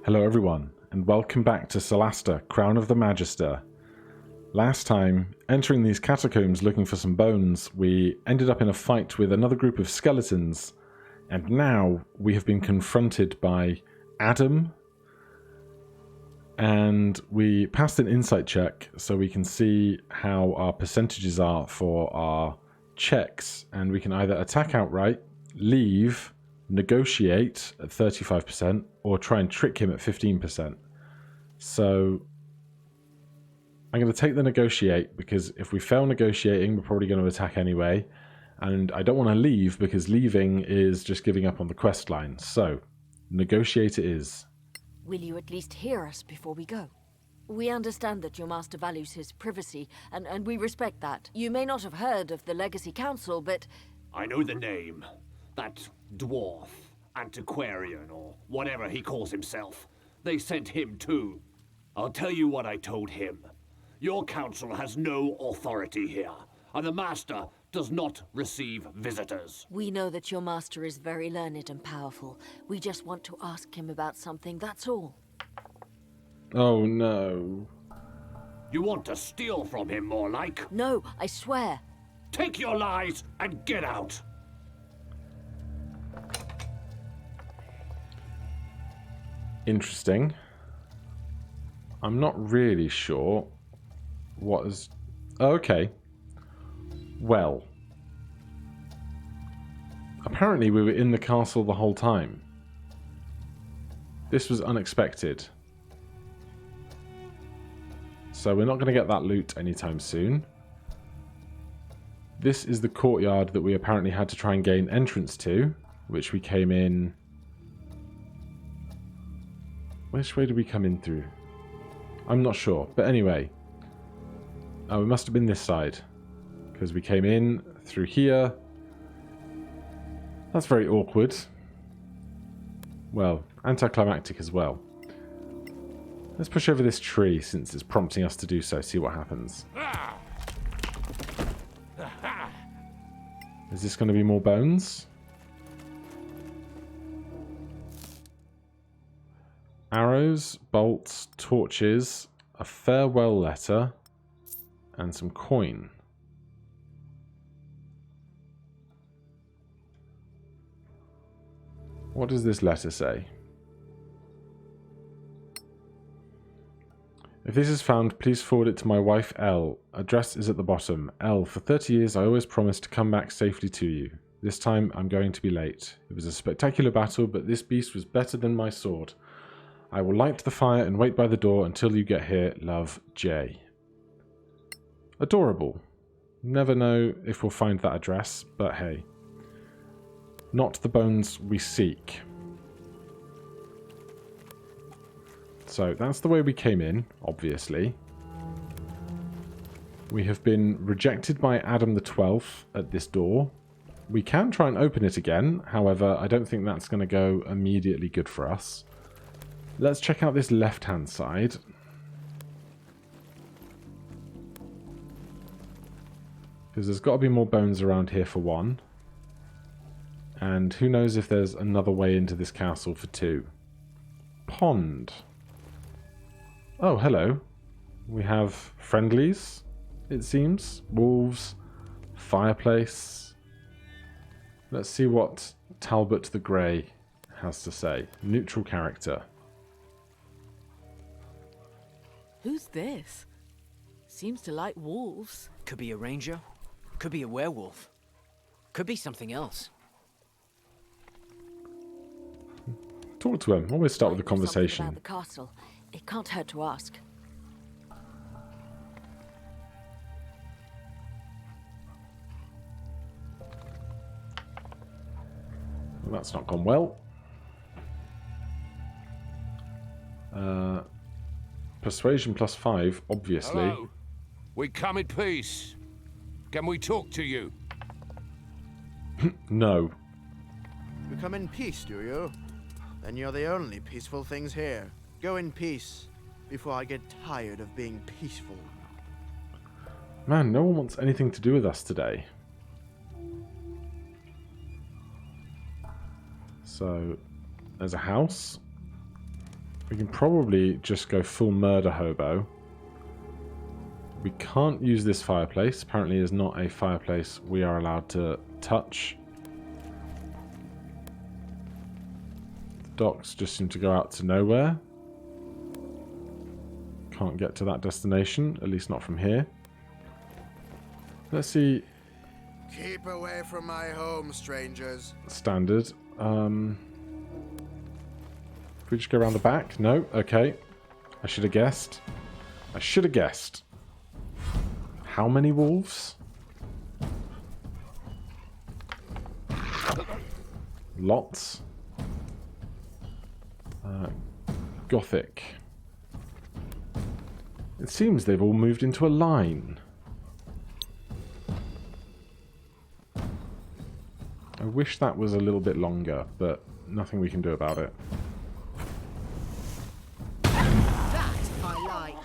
Hello everyone, and welcome back to SOLASTA Crown of the Magister. Last time, entering these catacombs looking for some bones, we ended up in a fight with another group of skeletons, and now we have been confronted by Adam, and we passed an insight check so we can see how our percentages are for our checks, and we can either attack outright, leave, negotiate at 35%, or try and trick him at 15%. So I'm going to take the negotiate, because if we fail negotiating, we're probably going to attack anyway. And I don't want to leave, because leaving is just giving up on the quest line. So, negotiate it is. Will you at least hear us before we go? We understand that your master values his privacy, and we respect that. You may not have heard of the Legacy Council, but... I know the name. That dwarf, antiquarian, or whatever he calls himself. They sent him too. I'll tell you what I told him. Your council has no authority here, and the master does not receive visitors. We know that your master is very learned and powerful. We just want to ask him about something, that's all. Oh no. You want to steal from him, more like? No, I swear. Take your lies and get out! Interesting. I'm not really sure what is... Oh, okay. Well. Apparently we were in the castle the whole time. This was unexpected. So we're not going to get that loot anytime soon. This is the courtyard that we apparently had to try and gain entrance to, which we came in... Which way did we come in through? I'm not sure, but anyway. Oh, it must have been this side, because we came in through here. That's very awkward. Well, anticlimactic as well. Let's push over this tree, since it's prompting us to do so, see what happens. Is this going to be more bones? Arrows, bolts, torches, a farewell letter, and some coin. What does this letter say? If this is found, please forward it to my wife, Elle. Address is at the bottom. Elle, for 30 years I always promised to come back safely to you. This time I'm going to be late. It was a spectacular battle, but this beast was better than my sword. I will light the fire and wait by the door until you get here. Love, Jay. Adorable. Never know if we'll find that address, but hey. Not the bones we seek. So that's the way we came in, obviously. We have been rejected by Adam the 12th at this door. We can try and open it again, however, I don't think that's going to go immediately good for us. Let's check out this left-hand side. Because there's got to be more bones around here for one. And who knows if there's another way into this castle for two. Pond. Oh, hello. We have friendlies, it seems. Wolves. Fireplace. Let's see what Talbot the Grey has to say. Neutral character. Who's this? Seems to like wolves. Could be a ranger. Could be a werewolf. Could be something else. Talk to him. Always start with a Might know something conversation. about the castle. It can't hurt to ask. Well, that's not gone well. Persuasion plus 5, obviously. Hello. We come in peace. Can we talk to you? No. You come in peace, do you? Then you're the only peaceful things here. Go in peace, before I get tired of being peaceful. Man, no one wants anything to do with us today. So, there's a house. We can probably just go full murder hobo. We can't use this fireplace. Apparently is not a fireplace we are allowed to touch. The docks just seem to go out to nowhere. Can't get to that destination, at least not from here. Let's see. Keep away from my home, strangers. Standard. Can we just go around the back? No? Okay. I should have guessed. I should have guessed. How many wolves? Lots. Gothic. It seems they've all moved into a line. I wish that was a little bit longer, but nothing we can do about it. That I like.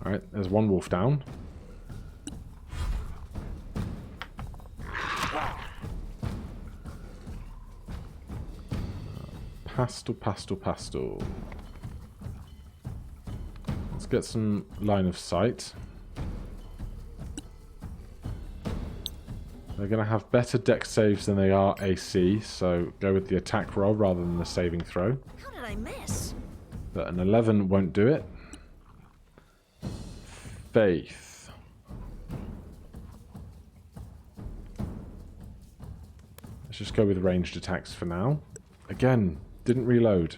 Alright, there's one wolf down. Pastel, pastel, pastel. Let's get some line of sight. They're going to have better dex saves than they are AC, so go with the attack roll rather than the saving throw. How did I miss? But an 11 won't do it. Faith. Let's just go with ranged attacks for now. Again, didn't reload.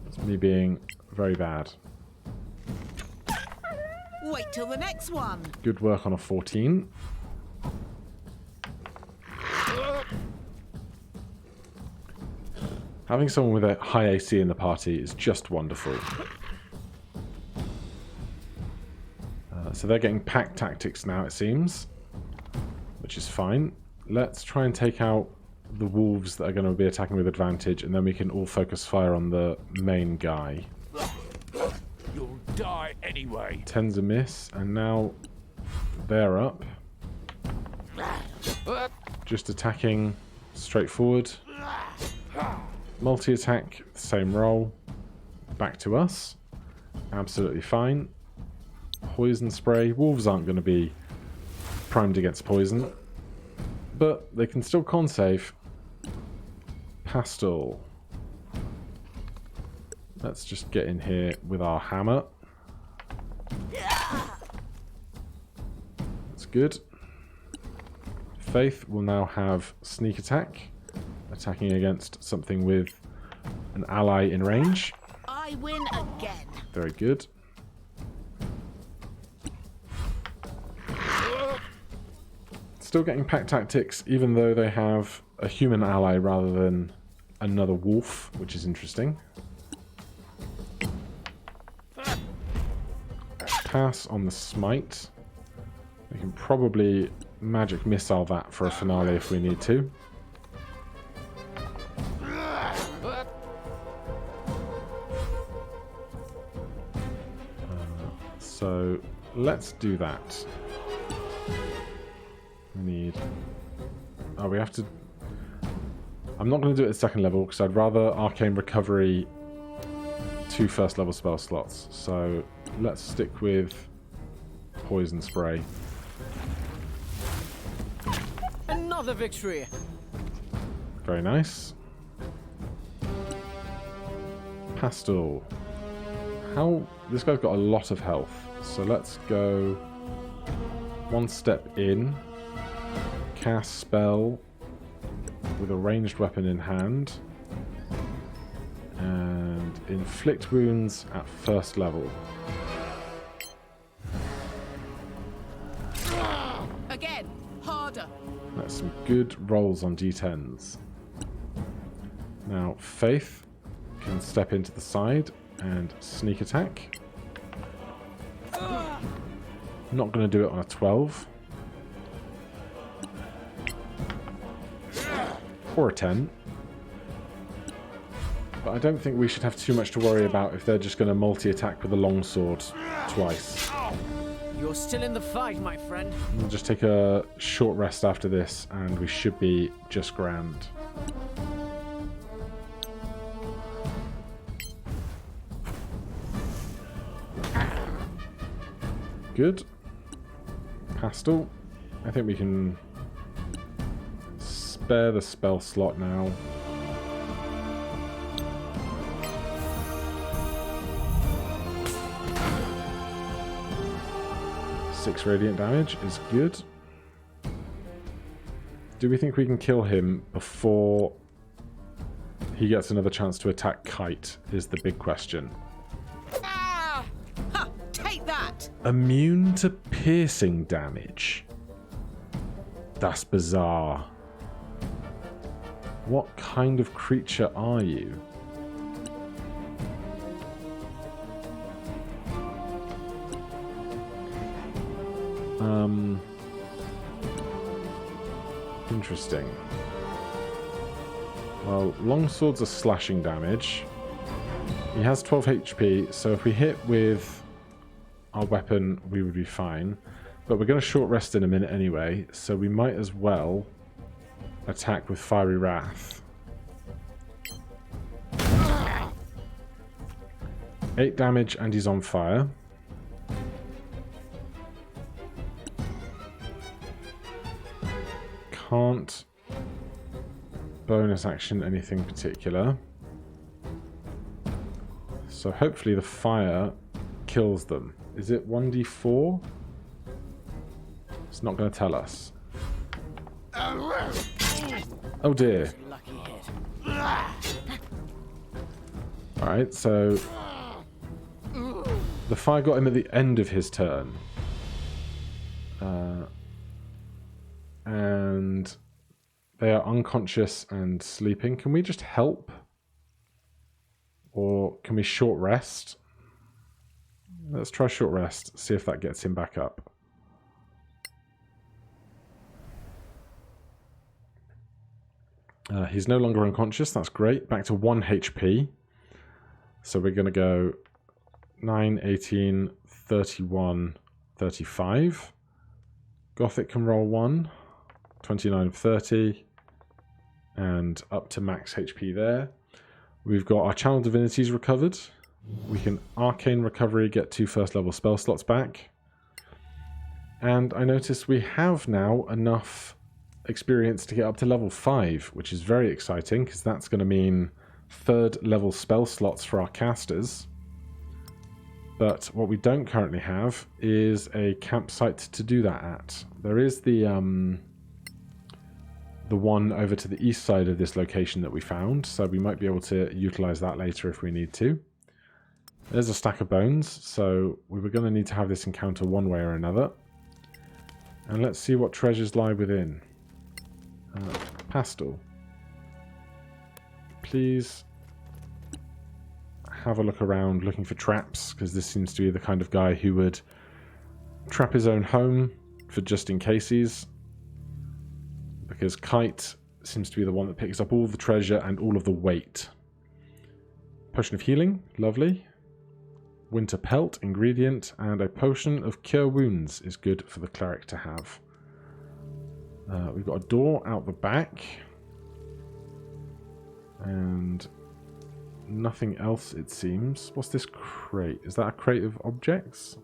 That's me being very bad. Wait till the next one. Good work on a 14. Having someone with a high AC in the party is just wonderful. So they're getting pack tactics now, it seems, which is fine. Let's try and take out the wolves that are going to be attacking with advantage, and then we can all focus fire on the main guy. You'll die anyway. 10's a miss, and now they're up. Just attacking straightforward. Multi-attack, same roll. Back to us. Absolutely fine. Poison spray. Wolves aren't going to be primed against poison, but they can still con save. Pastel. Let's just get in here with our hammer. That's good. Faith will now have sneak attack, attacking against something with an ally in range. I win again. Very good. Still getting pack tactics, even though they have a human ally rather than another wolf, which is interesting. Pass on the smite. We can probably magic missile that for a finale if we need to. So let's do that. We need... Oh, we have to... I'm not going to do it at second level because I'd rather Arcane Recovery 2 first level spell slots. So let's stick with Poison Spray. Another victory. Very nice. Pastel. How... This guy's got a lot of health. So let's go one step in. Cast spell with a ranged weapon in hand. And inflict wounds at first level. Again, harder. That's some good rolls on D10s. Now, Faith can step into the side and sneak attack. Not going to do it on a 12. Or a 10. But I don't think we should have too much to worry about if they're just going to multi-attack with a longsword twice. You're still in the fight, my friend. We'll just take a short rest after this and we should be just grand. good. Pastel. I think we can spare the spell slot now. Six radiant damage is good. Do we think we can kill him before he gets another chance to attack Kite, is the big question. Ah! Ha! Take that! Immune to piercing damage. That's bizarre. What kind of creature are you? Interesting. Well, longswords are slashing damage. He has 12 HP, so if we hit with our weapon, we would be fine. But we're going to short rest in a minute anyway, so we might as well attack with Fiery Wrath. 8 damage and he's on fire. Can't bonus action anything particular. So hopefully the fire kills them. Is it 1d4? It's not going to tell us. Oh dear. Lucky hit. Alright, so the fire got him at the end of his turn. And they are unconscious and sleeping. Can we just help? Or can we short rest? Let's try short rest, see if that gets him back up. He's no longer unconscious, that's great. Back to 1 HP. So we're going to go 9, 18, 31, 35. Gothic can roll 1. 29, 30. And up to max HP there. We've got our Channel Divinities recovered. We can Arcane Recovery, get 2 first level spell slots back. And I notice we have now enough experience to get up to level 5, which is very exciting because that's going to mean 3rd level spell slots for our casters. But what we don't currently have is a campsite to do that at. There is the one over to the east side of this location that we found, so we might be able to utilize that later if we need to. There's a stack of bones, so we were going to need to have this encounter one way or another. And let's see what treasures lie within. Pastel. Please have a look around looking for traps, because this seems to be the kind of guy who would trap his own home for just in cases. Because Kite seems to be the one that picks up all the treasure and all of the weight. Potion of Healing, lovely. Winter Pelt, ingredient, and a Potion of Cure Wounds is good for the cleric to have. We've got a door out the back. And nothing else, it seems. What's this crate? Is that a crate of objects?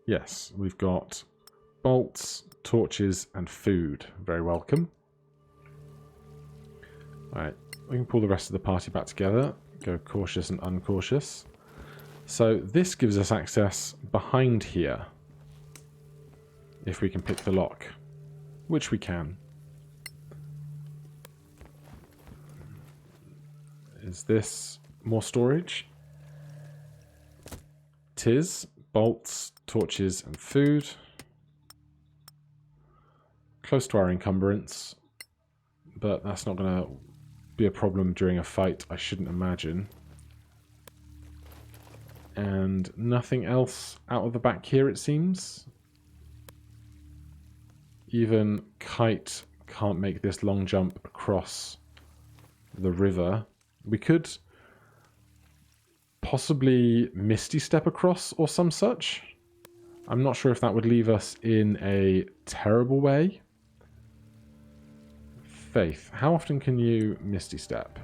Yes, we've got bolts, torches, and food. Very welcome. Alright, we can pull the rest of the party back together. Go cautious and uncautious. So this gives us access behind here. If we can pick the lock. Which we can. Is this more storage? Tis. Bolts, torches, and food. Close to our encumbrance. But that's not going to be a problem during a fight, I shouldn't imagine. And nothing else out of the back here, it seems. Even Kite can't make this long jump across the river. We could possibly Misty Step across or some such. I'm not sure if that would leave us in a terrible way. Faith, how often can you Misty Step?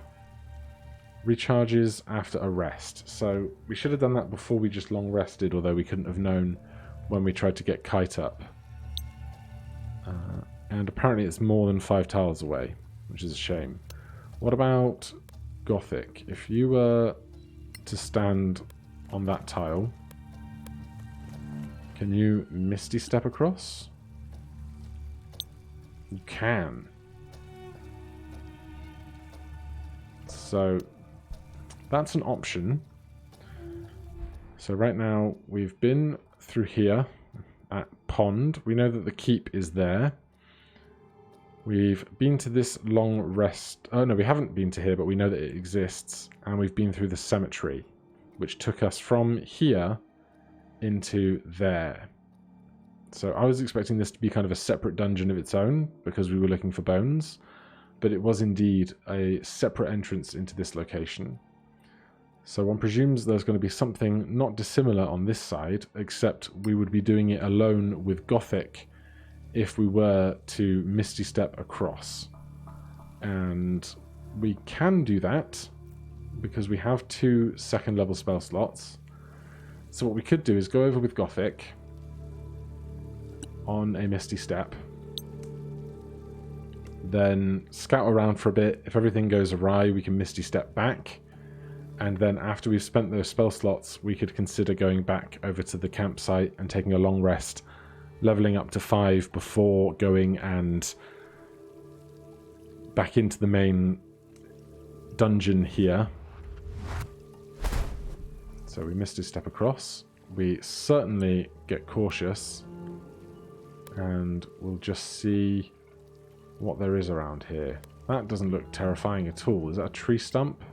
Recharges after a rest. So we should have done that before we just long rested, although we couldn't have known when we tried to get Kite up. And apparently it's more than 5 tiles away, which is a shame. What about Gothic? If you were to stand on that tile, can you Misty Step across? You can. So that's an option. So right now we've been through here at Pond. We know that the keep is there. We've been to this long rest. Oh no, we haven't been to here, but we know that it exists. And we've been through the cemetery, which took us from here into there. So I was expecting this to be kind of a separate dungeon of its own because we were looking for bones, but it was indeed a separate entrance into this location. So one presumes there's going to be something not dissimilar on this side, except we would be doing it alone with Gothic if we were to Misty Step across. And we can do that because we have 2 second level spell slots. So what we could do is go over with Gothic on a Misty Step, then scout around for a bit. If everything goes awry, we can Misty Step back, and then after we've spent those spell slots, we could consider going back over to the campsite and taking a long rest, leveling up to 5 before going and back into the main dungeon here. So we Misty Step across. We certainly get cautious, and we'll just see what there is around here. That doesn't look terrifying at all. Is that a tree stump?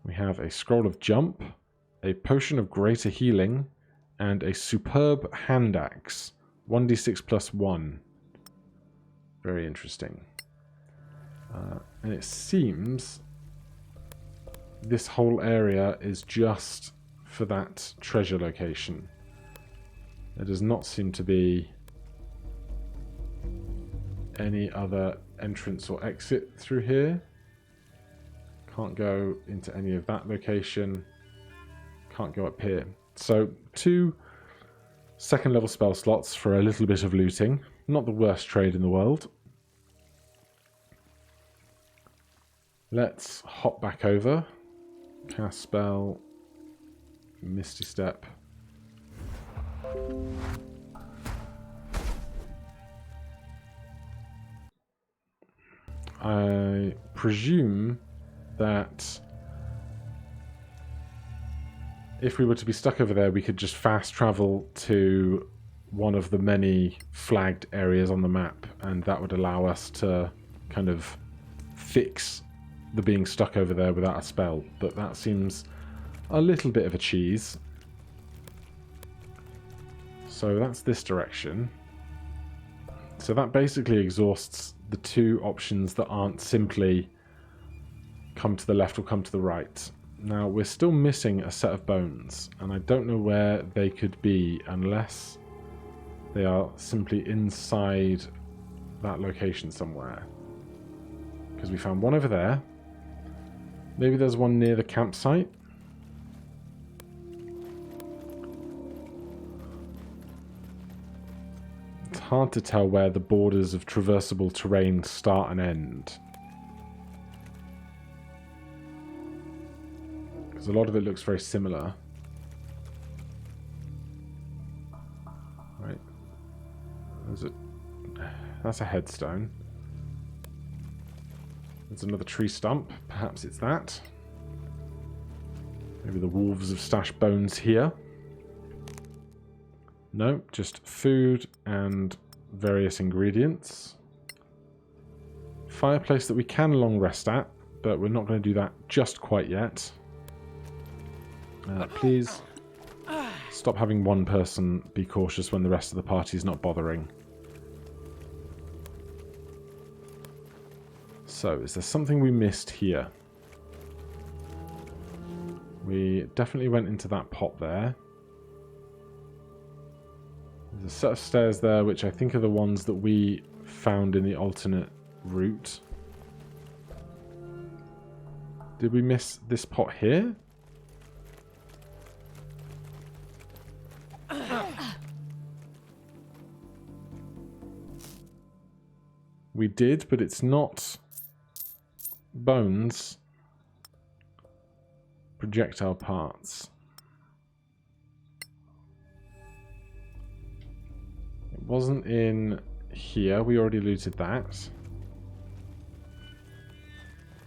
We have a scroll of jump, a potion of greater healing, and a superb hand axe. 1d6 plus 1. Very interesting. And it seems this whole area is just for that treasure location. There does not seem to be any other entrance or exit through here. Can't go into any of that location. Can't go up here. So 2 second level spell slots for a little bit of looting. Not the worst trade in the world. Let's hop back over. Cast spell. Misty Step. I presume that if we were to be stuck over there, we could just fast travel to one of the many flagged areas on the map, and that would allow us to kind of fix the being stuck over there without a spell. But that seems a little bit of a cheese. So that's this direction. So that basically exhausts the 2 options that aren't simply come to the left or come to the right. Now we're still missing a set of bones, and I don't know where they could be unless they are simply inside that location somewhere. Because we found one over there. Maybe there's one near the campsite. It's hard to tell where the borders of traversable terrain start and end. Because a lot of it looks very similar. Right. That's a headstone. There's another tree stump. Perhaps it's that. Maybe the wolves have stashed bones here. No, just food and various ingredients. Fireplace that we can long rest at, but we're not going to do that just quite yet. Please stop having one person be cautious when the rest of the party is not bothering. So, is there something we missed here? We definitely went into that pot there. There's a set of stairs there, which I think are the ones that we found in the alternate route. Did we miss this pot here? We did, but it's not bones. Projectile parts. It wasn't in here. We already looted that.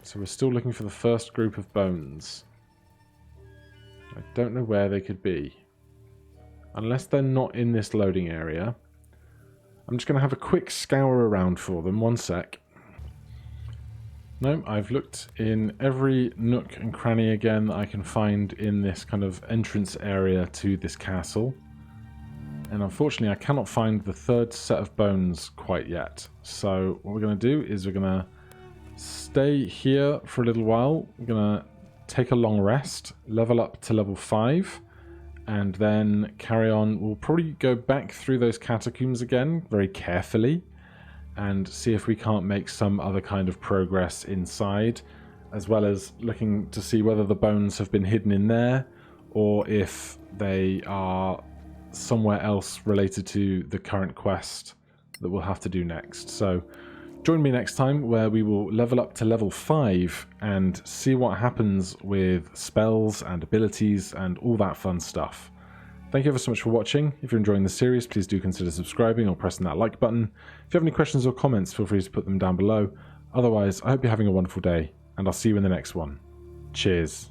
So we're still looking for the first group of bones. I don't know where they could be. Unless they're not in this loading area. I'm just going to have a quick scour around for them. One sec. No, I've looked in every nook and cranny again that I can find in this kind of entrance area to this castle. And unfortunately, I cannot find the third set of bones quite yet. So what we're going to do is we're going to stay here for a little while. We're going to take a long rest, level up to level 5. And then carry on. We'll probably go back through those catacombs again very carefully and see if we can't make some other kind of progress inside, as well as looking to see whether the bones have been hidden in there or if they are somewhere else related to the current quest that we'll have to do next. So join me next time where we will level up to level 5 and see what happens with spells and abilities and all that fun stuff. Thank you ever so much for watching. If you're enjoying the series, please do consider subscribing or pressing that like button. If you have any questions or comments, feel free to put them down below. Otherwise, I hope you're having a wonderful day, and I'll see you in the next one. Cheers.